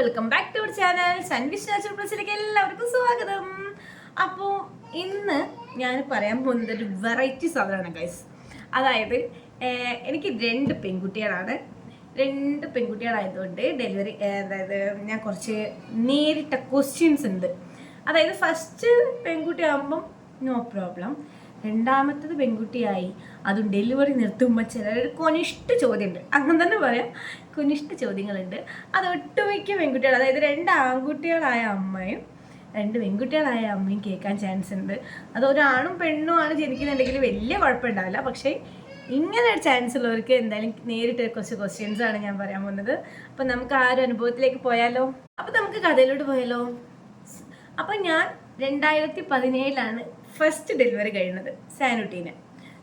Welcome back to our channel Sunwish natural പ്ലസിലേക്ക് എല്ലാവർക്കും സ്വാഗതം. അപ്പോൾ ഇന്ന് ഞാൻ പറയാൻ പോകുന്നത് ഒരു വെറൈറ്റി സാധനമാണ് ഗൈസ്. അതായത് എനിക്ക് രണ്ട് പെൺകുട്ടികളായതുകൊണ്ട് ഡെലിവറി അതായത് ഞാൻ കുറച്ച് നേരിട്ട ക്വസ്റ്റ്യൻസ് ഉണ്ട്. അതായത് ഫസ്റ്റ് പെൺകുട്ടി ആകുമ്പം നോ പ്രോബ്ലം, രണ്ടാമത്തത് പെൺകുട്ടിയായി അതും ഡെലിവറി നിർത്തുമ്പോൾ ചിലർ കൊനിഷ്ഠ ചോദ്യമുണ്ട്, അങ്ങനെ തന്നെ പറയാം, കൊനിഷ്ഠ ചോദ്യങ്ങളുണ്ട്. അത് ഒട്ടുമിക്ക പെൺകുട്ടികൾ, അതായത് രണ്ട് ആൺകുട്ടികളായ അമ്മയും രണ്ട് പെൺകുട്ടികളായ അമ്മയും കേൾക്കാൻ ചാൻസ് ഉണ്ട്. അത് ഒരാണും പെണ്ണും ആണ് ജനിക്കുന്നുണ്ടെങ്കിൽ വലിയ കുഴപ്പമുണ്ടാവില്ല. പക്ഷേ ഇങ്ങനെ ഒരു ചാൻസ് ഉള്ളവർക്ക് എന്തായാലും നേരിട്ട് കുറച്ച് ക്വസ്റ്റ്യൻസ് ആണ് ഞാൻ പറയാൻ പോകുന്നത്. അപ്പം നമുക്ക് ആ ഒരു അനുഭവത്തിലേക്ക് പോയാലോ? അപ്പം നമുക്ക് കഥയിലോട്ട് പോയാലോ? അപ്പം ഞാൻ 2017 ഫസ്റ്റ് ഡെലിവറി കഴിയുന്നത്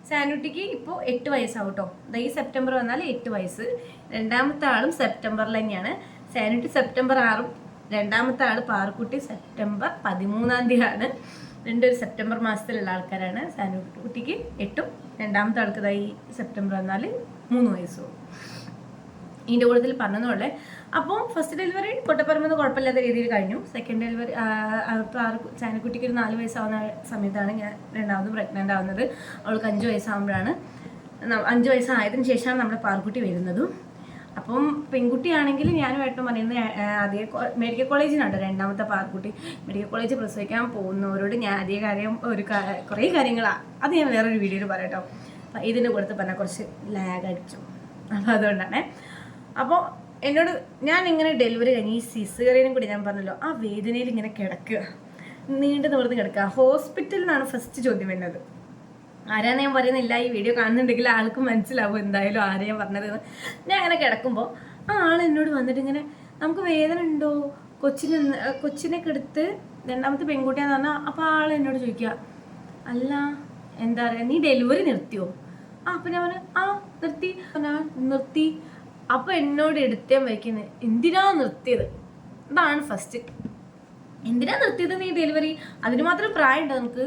സാനുട്ടിക്ക് ഇപ്പോൾ 8 വയസ്സാവും കേട്ടോ. ഈ സെപ്റ്റംബർ വന്നാൽ 8 വയസ്സ്. രണ്ടാമത്തെ ആളും സെപ്റ്റംബറിൽ തന്നെയാണ്. സാനുട്ടി സെപ്റ്റംബർ 6, രണ്ടാമത്തെ ആൾ പാർക്കുട്ടി സെപ്റ്റംബർ 13 രണ്ടൊരു സെപ്റ്റംബർ മാസത്തിലുള്ള ആൾക്കാരാണ്. സാനുട്ടിക്ക് 8, രണ്ടാമത്തെ ആൾക്ക് ഈ സെപ്റ്റംബർ വന്നാൽ 3 വയസ്സും. ഇതിൻ്റെ കൂടുതൽ പറഞ്ഞതുപോലെ അപ്പോൾ ഫസ്റ്റ് ഡെലിവറി കൊട്ടപ്പറമ്പെന്ന് കുഴപ്പമില്ലാത്ത രീതിയിൽ കഴിഞ്ഞു. സെക്കൻഡ് ഡെലിവറി സാനുക്കുട്ടിക്ക് ഒരു 4 വയസ്സാവുന്ന സമയത്താണ് ഞാൻ രണ്ടാമത് പ്രഗ്നൻ്റ് ആവുന്നത്. അവൾക്ക് 5 വയസ്സാകുമ്പോഴാണ്, 5 വയസ്സായതിനു ശേഷമാണ് നമ്മുടെ പാർക്കുട്ടി വരുന്നതും. അപ്പം പെൺകുട്ടിയാണെങ്കിൽ ഞാനുമായിട്ട് പറയുന്നത് അതേ മെഡിക്കൽ കോളേജിനാണ് രണ്ടാമത്തെ പാർക്കുട്ടി. മെഡിക്കൽ കോളേജ് പ്രസവിക്കാൻ പോകുന്നവരോട് ഞാൻ അതേ കാര്യം കുറേ കാര്യങ്ങളാണ്, അത് ഞാൻ വേറൊരു വീഡിയോയിൽ പറയാം കേട്ടോ. അപ്പം ഇതിൻ്റെ കൂടുതൽ പറഞ്ഞാൽ കുറച്ച് ലാഗ് അടിച്ചു, അപ്പോൾ അതുകൊണ്ടാണ്. അപ്പോൾ എന്നോട് ഞാൻ ഇങ്ങനെ ഡെലിവറി കഴിഞ്ഞ് ഈ സിസേറിയനും കൂടി ഞാൻ പറഞ്ഞല്ലോ, ആ വേദനയിൽ ഇങ്ങനെ കിടക്കുക, നീണ്ടു നിവർന്ന് കിടക്കുക. ഹോസ്പിറ്റലിൽ നിന്നാണ് ഫസ്റ്റ് ചോദ്യം വരുന്നത്. ആരാന്ന് ഞാൻ പറയുന്നില്ല, ഈ വീഡിയോ കാണുന്നുണ്ടെങ്കിൽ ആൾക്ക് മനസ്സിലാവും എന്തായാലും ആരെയാ പറഞ്ഞത്. ഞാൻ അങ്ങനെ കിടക്കുമ്പോൾ ആ ആൾ എന്നോട് വന്നിട്ട് ഇങ്ങനെ, നമുക്ക് വേദന ഉണ്ടോ, കൊച്ചിനെ കെടുത്ത് രണ്ടാമത്തെ പെൺകുട്ടിയാന്ന് പറഞ്ഞാൽ. അപ്പോൾ ആൾ എന്നോട് ചോദിക്കുക, അല്ല എന്താ പറയുക, നീ ഡെലിവറി നിർത്തിയോ? അപ്പം ഞാൻ നിർത്തി. അപ്പോൾ എന്നോട് എടുത്തേ വയ്ക്കുന്നത്, എന്തിനാ നിർത്തിയത്? ഇതാണ് ഫസ്റ്റ്. എന്തിനാ നിർത്തിയത് നീ ഡെലിവറി? അതിന് മാത്രം പ്രായമുണ്ടോ നമുക്ക്?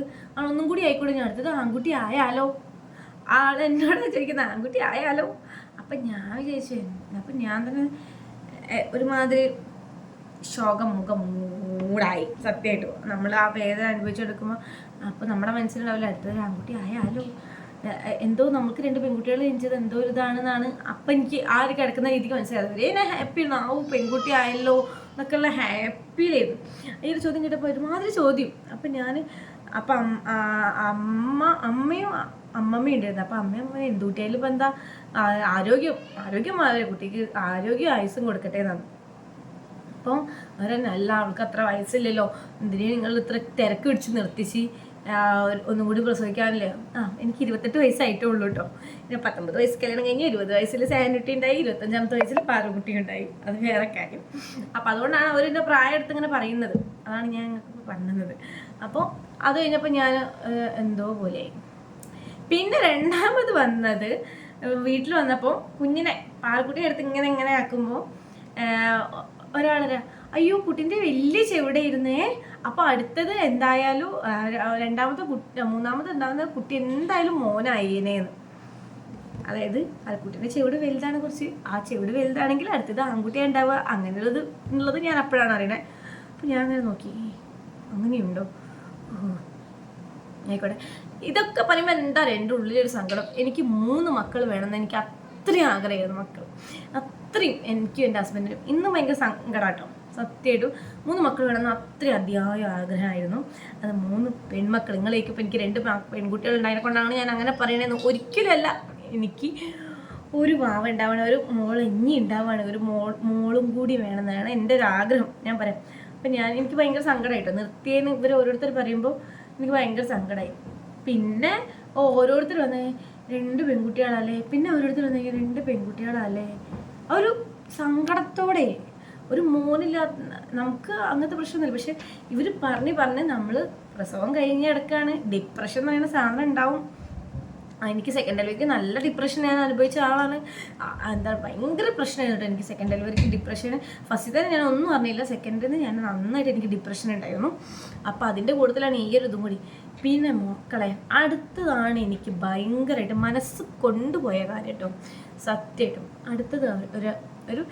ഒന്നും കൂടി ആയിക്കോട്ടെ, ഞാൻ അടുത്തത് ആൺകുട്ടി ആയാലോ? ആൾ എന്നോട് ചോദിക്കുന്നത് ആൺകുട്ടി ആയാലോ? അപ്പം ഞാൻ വിചാരിച്ചു, അപ്പം ഞാൻ തന്നെ ഒരുമാതിരി മുഖം മൂടായി. സത്യമായിട്ടും നമ്മൾ ആ വേദന അനുഭവിച്ചെടുക്കുമ്പോൾ അപ്പോൾ നമ്മുടെ മനസ്സിലുണ്ടാവില്ല അടുത്തത് ആൺകുട്ടി ആയാലോ, എന്തോ നമുക്ക് 2 പെൺകുട്ടികൾ ജനിച്ചത് എന്തോ ഒരു ഇതാണെന്നാണ്. അപ്പം എനിക്ക് ആ ഒരു കിടക്കുന്ന രീതിക്ക് മനസ്സിലായത്. ഒരേ ഞാൻ ഹാപ്പി ആവും, പെൺകുട്ടി ആയല്ലോ എന്നൊക്കെയുള്ള ഹാപ്പിയിലായിരുന്നു. ഈ ഒരു ചോദ്യം കേട്ടപ്പോൾ ഒരുമാതിരി ചോദ്യം. അപ്പം ഞാൻ അമ്മയും ഉണ്ടായിരുന്നു. അപ്പം അമ്മയും എന്തുകൂട്ടിയാലും ഇപ്പം എന്താ ആരോഗ്യം മാറിയ കുട്ടിക്ക് ആരോഗ്യം ആയുസ്സും കൊടുക്കട്ടെ എന്നാണ്. അപ്പം അവരെ നല്ല ആൾക്ക് അത്ര വയസ്സില്ലല്ലോ, എന്തിനേ നിങ്ങൾ ഇത്ര തിരക്ക് പിടിച്ച് നിർത്തിച്ച് ഒന്നും കൂടി പ്രസവിക്കാനല്ലേ? എനിക്ക് 28 വയസ്സായിട്ടേ ഉള്ളൂ കേട്ടോ. പിന്നെ 19 വയസ്സ് കല്യാണം കഴിഞ്ഞ് 20 വയസ്സിൽ സാനുട്ടി ഉണ്ടായി, 25ാമത്തെ വയസ്സിൽ പാറുകുട്ടി ഉണ്ടായി. അത് വേറെ കാര്യം. അപ്പം അതുകൊണ്ടാണ് അവരെൻ്റെ പ്രായം എടുത്ത് ഇങ്ങനെ പറയുന്നത്. അതാണ് ഞാൻ പറഞ്ഞത്. അപ്പോൾ അത് കഴിഞ്ഞപ്പോൾ ഞാൻ എന്തോ പോലെയായി. പിന്നെ രണ്ടാമത് വന്നത് വീട്ടിൽ വന്നപ്പോൾ കുഞ്ഞിനെ പാൽക്കുട്ടിയുടെ അടുത്ത് ഇങ്ങനെ ആക്കുമ്പോൾ ഒരാളെ, അയ്യോ കുട്ടീൻ്റെ വലിയ ചെവിടെയിരുന്നേ. അപ്പോൾ അടുത്തത് എന്തായാലും മൂന്നാമത് ഉണ്ടാകുന്ന കുട്ടി എന്തായാലും മോനായേനേന്ന്. അതായത് കുട്ടീൻ്റെ ചെവിട് വലുതാണ് കുറച്ച്, ആ ചെവിട് വലുതാണെങ്കിൽ അടുത്തത് ആൺകുട്ടിയാണ് ഉണ്ടാവുക, അങ്ങനെയുള്ളത് ഞാൻ അപ്പോഴാണ് അറിയണേ. അപ്പോൾ ഞാൻ അങ്ങനെ നോക്കി, അങ്ങനെയുണ്ടോ, ആയിക്കോട്ടെ. ഇതൊക്കെ പറയുമ്പോൾ എന്താ എൻ്റെ ഉള്ളിലൊരു സങ്കടം. എനിക്ക് 3 മക്കൾ വേണമെന്ന് എനിക്ക് അത്രയും ആഗ്രഹമായിരുന്നു. അത്രയും എനിക്കും എൻ്റെ ഹസ്ബൻഡിനും ഇന്നും ഭയങ്കര സങ്കടമാട്ടോ. സത്യമായിട്ടും 3 മക്കൾ വേണമെന്ന് അത്രയും അതിയായ ആഗ്രഹമായിരുന്നു. അത് 3 പെൺമക്കൾ. നിങ്ങളേക്ക് ഇപ്പം എനിക്ക് 2 പെൺകുട്ടികൾ ഉണ്ടായതിനെ കൊണ്ടാണ് ഞാൻ അങ്ങനെ പറയണതെന്ന് ഒരിക്കലുമല്ല. എനിക്ക് ഒരു വാവ ഉണ്ടാവണം, ഒരു മോൾ ഇനി ഉണ്ടാവുകയാണ്, ഒരു മോളും കൂടി വേണമെന്നാണ് എൻ്റെ ഒരു ആഗ്രഹം. ഞാൻ പറയാം. അപ്പം എനിക്ക് ഭയങ്കര സങ്കടമായിട്ടോ നിർത്തിയെന്ന് ഇവർ ഓരോരുത്തർ പറയുമ്പോൾ എനിക്ക് ഭയങ്കര സങ്കടമായി. പിന്നെ ഓരോരുത്തർ വന്നേ 2 പെൺകുട്ടികളല്ലേ, പിന്നെ ഓരോരുത്തർ വന്നേ 2 പെൺകുട്ടികളല്ലേ, ഒരു സങ്കടത്തോടെ. ഒരു മോനില്ലാത്ത നമുക്ക് അങ്ങനത്തെ പ്രശ്നമൊന്നുമില്ല. പക്ഷെ ഇവർ പറഞ്ഞ് നമ്മൾ പ്രസവം കഴിഞ്ഞ് കിടക്കുകയാണ്. ഡിപ്രഷൻ എന്ന് പറയുന്ന സാധനം ഉണ്ടാവും. എനിക്ക് സെക്കൻഡ് ഡെലിവറിക്ക് നല്ല ഡിപ്രഷൻ ഞാൻ അനുഭവിച്ച ആളാണ്. എന്താ ഭയങ്കര പ്രശ്നമായിരുന്നു കേട്ടോ എനിക്ക് സെക്കൻഡ് ഡെലിവറിക്ക് ഡിപ്രഷൻ. ഫസ്റ്റ് തന്നെ ഞാൻ ഒന്നും അറിഞ്ഞില്ല, സെക്കൻഡിൽ ഞാൻ നന്നായിട്ട് എനിക്ക് ഡിപ്രഷൻ ഉണ്ടായിരുന്നു. അപ്പോൾ അതിൻ്റെ കൂടുതലാണ് ഈ ഒരു ഇതും കൂടി. പിന്നെ മക്കളെ അടുത്തതാണ് എനിക്ക് ഭയങ്കരമായിട്ട് മനസ്സ് കൊണ്ടുപോയ കാര്യം കേട്ടോ. സത്യമായിട്ടും അടുത്തത് ഒരു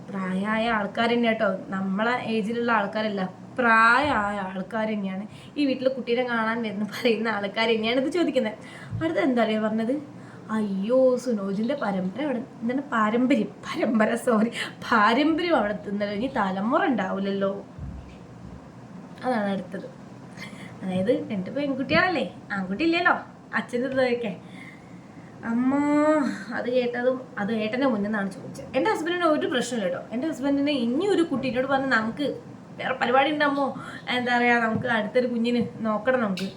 പ്രായമായ ആൾക്കാർ തന്നെ കേട്ടോ, നമ്മളെ ഏജിലുള്ള ആൾക്കാരല്ല, പ്രായമായ ആൾക്കാർ തന്നെയാണ് ഈ വീട്ടിൽ കുട്ടീനെ കാണാൻ വരുന്ന പറയുന്ന ആൾക്കാർ തന്നെയാണ് ഇത് ചോദിക്കുന്നത്. അടുത്ത എന്താ പറയുക പറഞ്ഞത്, അയ്യോ സുനോജിൻ്റെ പരമ്പര അവിടെ എന്താണ് പാരമ്പര്യം അവിടെ തിന്നല്ലോ, ഇനി തലമുറ ഉണ്ടാവില്ലല്ലോ. അതാണ് അടുത്തത്. അതായത് 2 പെൺകുട്ടികളല്ലേ, ആൺകുട്ടി ഇല്ലല്ലോ അച്ഛൻ്റെ ഇതൊക്കെ. അമ്മ അത് കേട്ടതും അത് ഏട്ടൻ്റെ മുന്നിൽ നിന്നാണ് ചോദിച്ചത്. എൻ്റെ ഹസ്ബൻഡിന് ഒരു പ്രശ്നമില്ല കേട്ടോ. എൻ്റെ ഹസ്ബൻഡിന് ഇനി ഒരു കുട്ടീനോട് പറഞ്ഞ് നമുക്ക് വേറെ പരിപാടി ഉണ്ടാകുമോ, എന്താ പറയുക, നമുക്ക് അടുത്തൊരു കുഞ്ഞിന് നോക്കണം, നമുക്ക്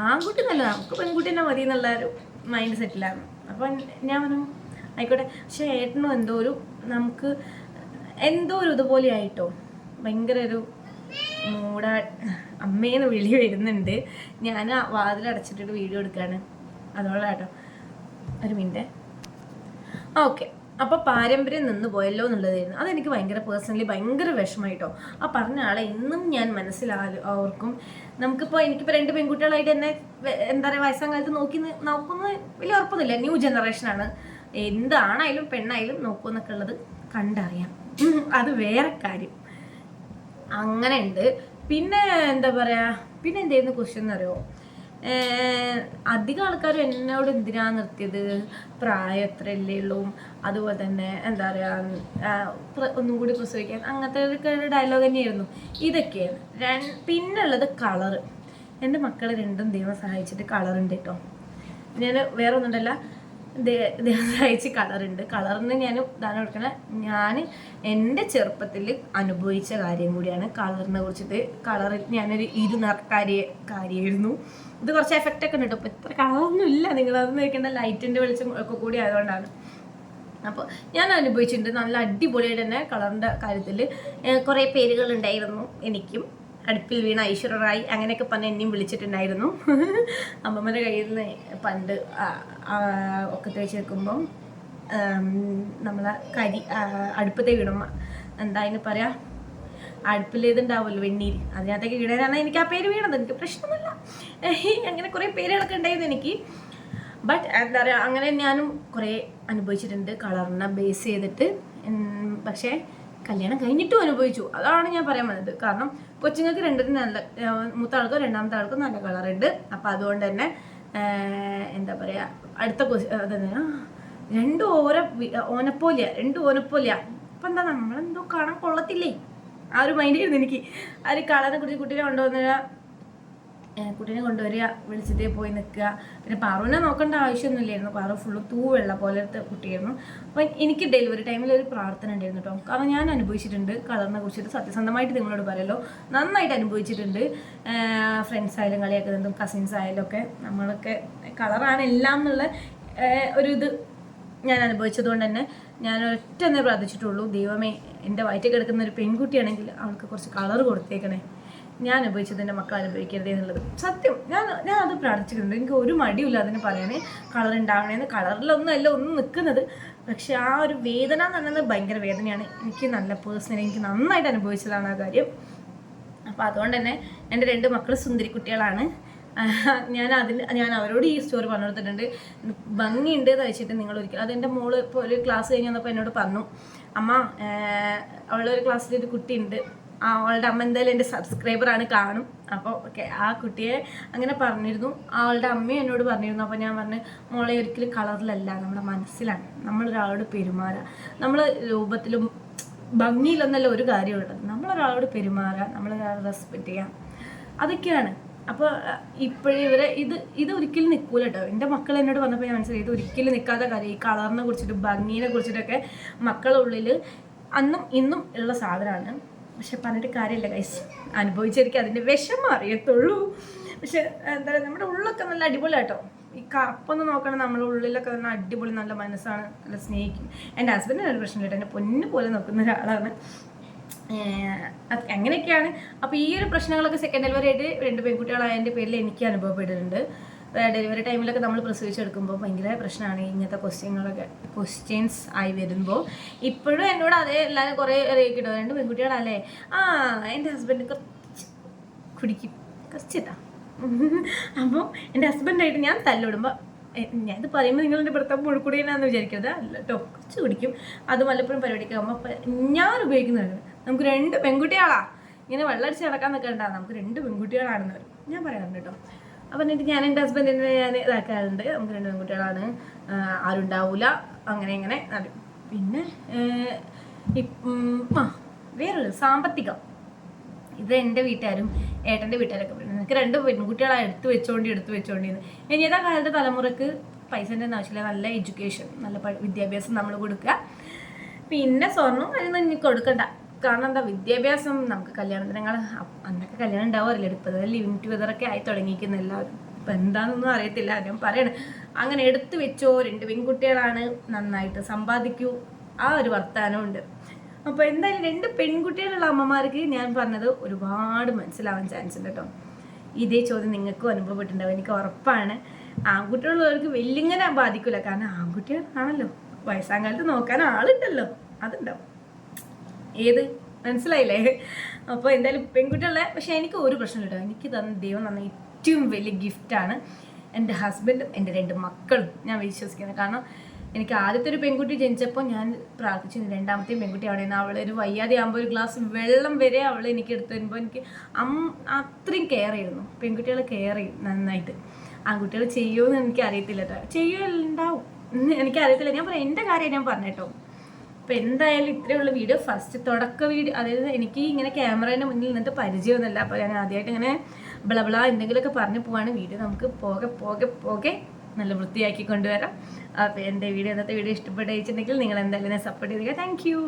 ആൺകുട്ടി നല്ല, നമുക്ക് പെൺകുട്ടി തന്നെ മതി എന്നുള്ള ഒരു മൈൻഡ് സെറ്റിലാണ്. അപ്പം ഞാൻ പറഞ്ഞു ആയിക്കോട്ടെ. പക്ഷേ ഏട്ടനും നമുക്ക് എന്തോ ഒരു ഇതുപോലെ ആയിട്ടോ, ഭയങ്കര ഒരു അമ്മേന്ന് വിളി വരുന്നുണ്ട്. ഞാൻ വാതിലടച്ചിട്ടിട്ട് വീഡിയോ എടുക്കുകയാണ്, അതോടാട്ടോ. ഒരു മിനിറ്റ്. ഓക്കെ. അപ്പോൾ പാരമ്പര്യം നിന്ന് പോയല്ലോ എന്നുള്ളതായിരുന്നു. അതെനിക്ക് ഭയങ്കര പേഴ്സണലി ഭയങ്കര വിഷമമായിട്ടോ. ആ പറഞ്ഞ ആളെ ഇന്നും ഞാൻ ഓർക്കും. നമുക്കിപ്പോൾ എനിക്കിപ്പോൾ 2 പെൺകുട്ടികളായിട്ട് എന്നെ എന്താ പറയുക വയസ്സാം കാലത്ത് നോക്കുന്നത് വലിയ ഉറപ്പൊന്നുമില്ല. ന്യൂ ജനറേഷനാണ്, എന്താണായാലും പെണ്ണായാലും നോക്കുമെന്നൊക്കെ ഉള്ളത് കണ്ടറിയാം, അത് വേറെ കാര്യം. അങ്ങനെ ഉണ്ട്. പിന്നെ എന്താ പറയുക, പിന്നെ എന്തായിരുന്നു ക്വസ്റ്റ്യൻ എന്നറിയോ, അധികം ആൾക്കാരും എന്നോട് എന്തിനാണ് നിർത്തിയത്, പ്രായം എത്രയല്ലേ ഉള്ളൂ, അതുപോലെ തന്നെ എന്താ പറയുക ഒന്നും കൂടി പ്രസവിക്കാൻ, അങ്ങനത്തെ ഒരു ഡയലോഗ് തന്നെയായിരുന്നു. ഇതൊക്കെയാണ്. പിന്നെ ഉള്ളത് കളറ്. എൻ്റെ മക്കൾ 2ഉം ദൈവം സഹായിച്ചിട്ട് കളറുണ്ട് കേട്ടോ. ഞാൻ വേറെ ഒന്നുണ്ടല്ല, ദൈവം സഹായിച്ച് കളറുണ്ട്. കളറിന് ഞാൻ ഉദാഹരണം കൊടുക്കണേ, ഞാൻ എൻ്റെ ചെറുപ്പത്തിൽ അനുഭവിച്ച കാര്യം കൂടിയാണ് കളറിനെ കുറിച്ചിട്ട്. കളറിൽ ഞാനൊരു കാര്യമായിരുന്നു. ഇത് കുറച്ച് എഫക്റ്റ് ഒക്കെ ഉണ്ട് കേട്ടോ. ഇപ്പോൾ ഇത്ര കളറൊന്നും ഇല്ല, നിങ്ങളതൊന്നും വയ്ക്കേണ്ട, ലൈറ്റിൻ്റെ വെളിച്ചം ഒക്കെ കൂടി ആയതുകൊണ്ടാണ്. അപ്പോൾ ഞാൻ അനുഭവിച്ചിട്ടുണ്ട് നല്ല അടിപൊളിയായിട്ട് തന്നെ കളറിൻ്റെ കാര്യത്തിൽ. കുറേ പേരുകളുണ്ടായിരുന്നു എനിക്കും. അടുപ്പിൽ വീണ ഐശ്വര്യ റായ് അങ്ങനെയൊക്കെ പറഞ്ഞ് എന്നെയും വിളിച്ചിട്ടുണ്ടായിരുന്നു. അമ്മമ്മയുടെ കയ്യിൽ നിന്ന് പണ്ട് ഒക്കെ തേച്ച് വെക്കുമ്പം നമ്മളെ അടുപ്പത്തെ വീണുമ്മ എന്താ അതിന് പറയാ, അടുപ്പിൽ ഇതുണ്ടാവുമല്ലോ വെണ്ണീര്, അതിനകത്തേക്ക് വീണാണ് എനിക്ക് ആ പേര് വീണത്. എനിക്ക് പ്രശ്നമൊന്നുമില്ല, അങ്ങനെ കുറേ പേരുകളൊക്കെ ഉണ്ടായിരുന്നു എനിക്ക്. ബട്ട് എന്താ പറയുക, അങ്ങനെ ഞാനും കുറേ അനുഭവിച്ചിട്ടുണ്ട് കളറിനെ ബേസ് ചെയ്തിട്ട്. പക്ഷേ കല്യാണം കഴിഞ്ഞിട്ടും അനുഭവിച്ചു, അതാണ് ഞാൻ പറയാൻ വന്നത്. കാരണം കൊച്ചുങ്ങൾക്ക് 2നും നല്ല, മൂത്ത ആൾക്കും 2ാമത്തെ ആൾക്കും നല്ല കളറുണ്ട്. അപ്പം അതുകൊണ്ട് തന്നെ എന്താ പറയുക, അടുത്ത അതന്നെ 2 ഓനപ്പോലെയാ. അപ്പം എന്താ നമ്മളെന്തോ കാണാൻ കൊള്ളത്തില്ലേ, ആ ഒരു മൈൻഡായിരുന്നു എനിക്ക്. ആ ഒരു കളറിനെ കുറിച്ച് കുട്ടീനെ കൊണ്ടുവരിക, വിളിച്ചിട്ടേ പോയി നിൽക്കുക. പിന്നെ പാറുവിനെ നോക്കേണ്ട ആവശ്യമൊന്നുമില്ലായിരുന്നു, പാറു ഫുള്ള് തൂവെള്ള പോലത്തെ കുട്ടിയായിരുന്നു. അപ്പം എനിക്ക് ഡെലിവറി ടൈമിൽ ഒരു പ്രാർത്ഥന ഉണ്ടായിരുന്നു കേട്ടോ. കാരണം ഞാൻ അനുഭവിച്ചിട്ടുണ്ട് കളറിനെ കുറിച്ചിട്ട്, സത്യസന്ധമായിട്ട് നിങ്ങളോട് പറയല്ലോ, നന്നായിട്ട് അനുഭവിച്ചിട്ടുണ്ട്. ഫ്രണ്ട്സ് ആയാലും കളിയാക്കുന്നതും കസിൻസ് ആയാലും ഒക്കെ നമ്മളൊക്കെ കളറാണ് എല്ലാം എന്നുള്ള ഒരു ഇത് ഞാൻ അനുഭവിച്ചതുകൊണ്ട് തന്നെ ഞാൻ ഒറ്റ പ്രാർത്ഥിച്ചിട്ടുള്ളൂ, ദൈവമേ എൻ്റെ വയറ്റിൽ കിടക്കുന്ന ഒരു പെൺകുട്ടിയാണെങ്കിൽ അവൾക്ക് കുറച്ച് കളർ കൊടുത്തേക്കണേ, ഞാൻ അനുഭവിച്ചത് എൻ്റെ മക്കൾ അനുഭവിക്കരുതേ എന്നുള്ളത്. സത്യം ഞാൻ അത് പ്രാർത്ഥിച്ചിട്ടുണ്ട്. എനിക്ക് ഒരു മടിയില്ല അതിന് പറയാൻ, കളർ ഉണ്ടാവണേന്ന്. കളറിലൊന്നും അല്ല ഒന്നും നിൽക്കുന്നത്, പക്ഷെ ആ ഒരു വേദന എന്ന് പറയുന്നത് ഭയങ്കര വേദനയാണ്. എനിക്ക് നല്ല പേഴ്സണലി എനിക്ക് നന്നായിട്ട് അനുഭവിച്ചതാണ് ആ കാര്യം. അപ്പോൾ അതുകൊണ്ട് തന്നെ എൻ്റെ 2 മക്കൾ സുന്ദരി കുട്ടികളാണ്. ഞാൻ അവരോട് ഈ സ്റ്റോറി പറഞ്ഞു കൊടുത്തിട്ടുണ്ട്. ഭംഗിയുണ്ട് എന്ന് വെച്ചിട്ട് നിങ്ങൾ ഒരിക്കലും, അതെൻ്റെ മോള് ഇപ്പോൾ ഒരു ക്ലാസ് കഴിഞ്ഞ് വന്നപ്പോൾ എന്നോട് പറഞ്ഞു, അമ്മ അവളൊരു ക്ലാസ്സിലൊരു കുട്ടിയുണ്ട്, അവളുടെ അമ്മ എന്തായാലും എൻ്റെ സബ്സ്ക്രൈബറാണ്, കാണും. അപ്പോൾ ഓക്കെ, ആ കുട്ടിയെ അങ്ങനെ പറഞ്ഞിരുന്നു, അവളുടെ അമ്മയും എന്നോട് പറഞ്ഞിരുന്നു. അപ്പോൾ ഞാൻ പറഞ്ഞു, മോളെ ഒരിക്കലും കളറിലല്ല, നമ്മുടെ മനസ്സിലാണ് നമ്മളൊരാളോട് പെരുമാറുക. നമ്മൾ രൂപത്തിലും ഭംഗിയിലൊന്നല്ല ഒരു കാര്യമുള്ളത്, നമ്മളൊരാളോട് പെരുമാറുക, നമ്മളൊരാളെ റെസ്പെക്റ്റ് ചെയ്യാം, അതൊക്കെയാണ്. അപ്പോൾ ഇപ്പോഴേ ഇത് ഒരിക്കലും നിൽക്കൂല കേട്ടോ. എൻ്റെ മക്കൾ എന്നോട് വന്നപ്പോൾ ഞാൻ മനസ്സിലായി ഇത് ഒരിക്കലും നിൽക്കാത്ത കാര്യം. ഈ കളറിനെ കുറിച്ചിട്ട് ഭംഗീനെ കുറിച്ചിട്ടൊക്കെ മക്കളുടെ ഉള്ളിൽ അന്നും ഇന്നും ഉള്ള സാധനമാണ്. പക്ഷെ പറഞ്ഞിട്ട് കാര്യമില്ല ഗൈസ്, അനുഭവിച്ചെനിക്ക് അതിൻ്റെ വിഷമം അറിയത്തുള്ളൂ. പക്ഷെ എന്താ പറയുക, നമ്മുടെ ഉള്ളൊക്കെ നല്ല അടിപൊളി കേട്ടോ. ഈ കറുപ്പൊന്ന് നോക്കണം, നമ്മുടെ ഉള്ളിലൊക്കെ നല്ല അടിപൊളി നല്ല മനസ്സാണ്, നല്ല സ്നേഹിക്കും. എൻ്റെ ഹസ്ബൻഡിന് ഒരു പ്രശ്നം കേട്ടോ, എൻ്റെ പൊന്നു പോലെ നോക്കുന്ന ഒരാളാണ്. അങ്ങനെയൊക്കെയാണ്. അപ്പോൾ ഈ ഒരു പ്രശ്നങ്ങളൊക്കെ സെക്കൻഡ് ഡെലിവറി ആയിട്ട് 2 പെൺകുട്ടികളായതിൻ്റെ പേരിൽ എനിക്ക് അനുഭവപ്പെട്ടിട്ടുണ്ട്. ഡെലിവറി ടൈമിലൊക്കെ നമ്മൾ പ്രസവിച്ചെടുക്കുമ്പോൾ ഭയങ്കര പ്രശ്നമാണ് ഇങ്ങനത്തെ ക്വസ്റ്റ്യൻസ് ആയി വരുമ്പോൾ. ഇപ്പോഴും എന്നോട് അതേ എല്ലാവരും കുറേ അറിയിക്കട്ടോ, 2 പെൺകുട്ടികളല്ലേ, എൻ്റെ ഹസ്ബൻഡ് കുറച്ച് കുടിക്കും, കുറച്ചിട്ടാ. അപ്പോൾ എൻ്റെ ഹസ്ബൻഡായിട്ട് ഞാൻ തല്ലിടുമ്പോൾ ഞാനിത് പറയുമ്പോൾ നിങ്ങളുടെ ഭർത്താവ് മുഴുക്കുടിയെന്നാന്ന് വിചാരിക്കരുത്, അല്ല കേട്ടോ, കുറച്ച് കുടിക്കും. അത് വല്ലപ്പോഴും പരിപാടിക്ക് ആകുമ്പോൾ ഞാൻ ഉപയോഗിക്കുന്നത് നമുക്ക് 2 പെൺകുട്ടികളാ, ഇങ്ങനെ വെള്ളടിച്ച് നടക്കാൻ നിൽക്കണ്ട, നമുക്ക് 2 പെൺകുട്ടികളാണെന്ന് പറയും, ഞാൻ പറയാറുണ്ട് കേട്ടോ. അപ്പം എന്നിട്ട് ഞാൻ എൻ്റെ ഹസ്ബൻഡിനെ ഞാൻ ഇതാക്കാറുണ്ട്, നമുക്ക് 2 പെൺകുട്ടികളാണ്, ആരുണ്ടാവില്ല, അങ്ങനെ ഇങ്ങനെ അറിയും. പിന്നെ വേറൊരു സാമ്പത്തികം, ഇത് എൻ്റെ വീട്ടുകാരും ഏട്ടൻ്റെ വീട്ടുകാരൊക്കെ പറയുന്നത് എനിക്ക് 2 പെൺകുട്ടികളാണ് എടുത്ത് വെച്ചോണ്ടിന്ന്. ഇനി ഏതാ കാലത്തെ തലമുറക്ക് പൈസേൻ്റെ ഒന്നും ആവശ്യമില്ല, നല്ല എഡ്യൂക്കേഷൻ, നല്ല വിദ്യാഭ്യാസം നമ്മൾ കൊടുക്കുക. പിന്നെ സ്വർണ്ണം അതിനൊന്നും ഇനി കൊടുക്കണ്ട, കാരണം എന്താ, വിദ്യാഭ്യാസം നമുക്ക് കല്യാണത്തിന് അന്നൊക്കെ കല്യാണം ഉണ്ടാവാറില്ല, ഇപ്പോൾ ലിവിങ് ടുഗദറൊക്കെ ആയി തുടങ്ങിയിരിക്കുന്ന എല്ലാവരും, ഇപ്പം എന്താണെന്നൊന്നും അറിയത്തില്ല, ഞാൻ പറയണേ. അങ്ങനെ എടുത്തു വെച്ചോ, 2 പെൺകുട്ടികളാണ്, നന്നായിട്ട് സമ്പാദിക്കൂ, ആ ഒരു വർത്താനമുണ്ട്. അപ്പോൾ എന്തായാലും 2 പെൺകുട്ടികളുള്ള അമ്മമാർക്ക് ഞാൻ പറഞ്ഞത് ഒരുപാട് മനസ്സിലാവാൻ ചാൻസ് ഉണ്ട് കേട്ടോ. ഇതേ ചോദ്യം നിങ്ങൾക്കും അനുഭവപ്പെട്ടിട്ടുണ്ടാവും, എനിക്ക് ഉറപ്പാണ്. ആൺകുട്ടികളുള്ളവർക്ക് വലിയങ്ങനെ ബാധിക്കില്ല, കാരണം ആൺകുട്ടികളാണല്ലോ, വയസ്സാം കാലത്ത് നോക്കാൻ ആളുണ്ടല്ലോ, അതുണ്ടാവും. ഏത് മനസ്സിലായില്ലേ? അപ്പോൾ എന്തായാലും പെൺകുട്ടികളെ, പക്ഷേ എനിക്ക് ഒരു പ്രശ്നമില്ല കേട്ടോ, എനിക്ക് ദൈവം തന്ന ഏറ്റവും വലിയ ഗിഫ്റ്റാണ് എൻ്റെ ഹസ്ബൻഡും എൻ്റെ 2 മക്കളും, ഞാൻ വിശ്വസിക്കുന്നത്. കാരണം എനിക്ക് ആദ്യത്തെ ഒരു പെൺകുട്ടി ജനിച്ചപ്പോൾ ഞാൻ പ്രാർത്ഥിച്ചു, രണ്ടാമത്തെയും പെൺകുട്ടി അവിടെ നിന്ന്, അവളൊരു വയ്യാതെ ആകുമ്പോൾ ഒരു ഗ്ലാസ് വെള്ളം വരെ അവൾ എനിക്ക് എടുത്തു തരുമ്പോൾ എനിക്ക് അത്രയും കെയർ ചെയ്യുന്നു. പെൺകുട്ടികൾ കെയർ ചെയ്യും നന്നായിട്ട്, ആൺകുട്ടികൾ ചെയ്യുമെന്ന് എനിക്ക് അറിയത്തില്ല കേട്ടോ, ചെയ്യുണ്ടാവും എനിക്കറിയത്തില്ല. ഞാൻ പറയാം, എൻ്റെ കാര്യം ഞാൻ പറഞ്ഞേട്ടോ. അപ്പോൾ എന്തായാലും ഇത്രയുള്ള വീഡിയോ, ഫസ്റ്റ് തുടക്ക വീഡിയോ, അതായത് എനിക്ക് ഇങ്ങനെ ക്യാമറേൻ്റെ മുന്നിൽ നിന്നിട്ട് പരിചയമൊന്നുമില്ല, അപ്പോൾ ഞാൻ ആദ്യമായിട്ട് ഇങ്ങനെ ബളബള എന്തെങ്കിലുമൊക്കെ പറഞ്ഞു പോവാണ്. വീഡിയോ നമുക്ക് പോകെ നല്ല വൃത്തിയാക്കി കൊണ്ടുവരാം. അപ്പോൾ എൻ്റെ ഇന്നത്തെ വീഡിയോ ഇഷ്ടപ്പെട്ട് വെച്ചിട്ടുണ്ടെങ്കിൽ നിങ്ങൾ എന്തായാലും സപ്പോർട്ട് ചെയ്യുക. Thank you.